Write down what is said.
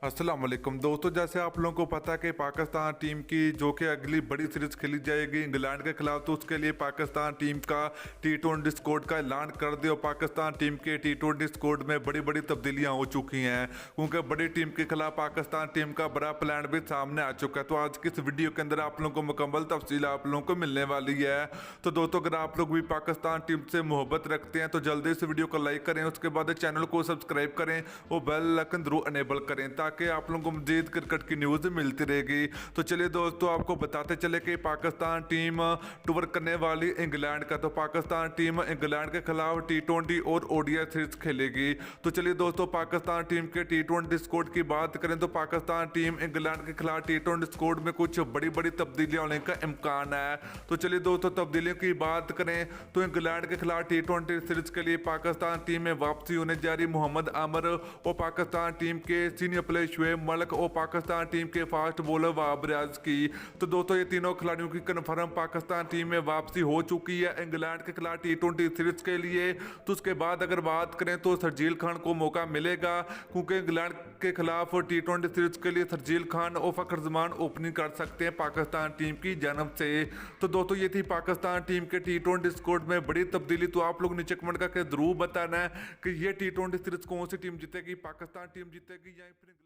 अस्सलाम वालेकुम दोस्तों, जैसे आप लोगों को पता है कि पाकिस्तान टीम की जो कि अगली बड़ी सीरीज खेली जाएगी इंग्लैंड के खिलाफ, तो उसके लिए पाकिस्तान टीम का टी20 स्क्वाड का ऐलान कर दिया। पाकिस्तान टीम के टी20 स्क्वाड में बड़ी बड़ी तब्दीलियां हो चुकी हैं, क्योंकि बड़ी टीम के खिलाफ पाकिस्तान टीम का बड़ा प्लान भी सामने आ चुका है। तो आज की इस वीडियो के अंदर आप लोगों को मुकम्मल तफसील आप लोगों को मिलने वाली है। तो दोस्तों, अगर आप लोग भी पाकिस्तान टीम से मोहब्बत रखते हैं तो जल्दी इस वीडियो को लाइक करें, उसके बाद चैनल को सब्सक्राइब करें और बेल आइकन जरूर अनेबल करें ताकि आप लोगों को मजीद क्रिकेट की न्यूज़ मिलती रहेगी। तो चलिए दोस्तों, आपको बताते चले कि पाकिस्तान टीम टूर करने वाली इंग्लैंड का। तो पाकिस्तान टीम इंग्लैंड के खिलाफ टी20 और ओडीआई सीरीज खेलेगी। तो चलिए दोस्तों, पाकिस्तान टीम के टी20 स्क्वाड की बात करें तो पाकिस्तान टीम इंग्लैंड के खिलाफ टी20 स्क्वाड में कुछ बड़ी बड़ी तब्दीलियां होने का इम्कान है। तो चलिए दोस्तों, तब्दीलियों की बात करें तो इंग्लैंड के खिलाफ टी20 सीरीज के लिए पाकिस्तान टीम में वापसी होने जा रही मोहम्मद आमिर और पाकिस्तान टीम के सीनियर प्लेयर शुएब मलिक और पाकिस्तान टीम के फास्ट बॉलर वहाब रियाज की। तो दोस्तों, ये तीनों खिलाड़ियों की कन्फर्म पाकिस्तान टीम में वापसी हो चुकी है इंग्लैंड के खिलाफ टी20 सीरीज के लिए। तो उसके बाद अगर बात करें तो शर्जील खान को मौका मिलेगा, क्योंकि इंग्लैंड के खिलाफ टी20 सीरीज के लिए शर्जील खान और फखर जमान ओपनिंग कर सकते हैं पाकिस्तान टीम की जानब से। तो दोस्तों, ये थी पाकिस्तान टीम के टी20 स्क्वाड में बड़ी तब्दीली। तो आप लोग नीचे कमेंट करके जरूर बताना है कि ये टी20 सीरीज कौन सी टीम जीतेगी, पाकिस्तान टीम जीतेगी या फिर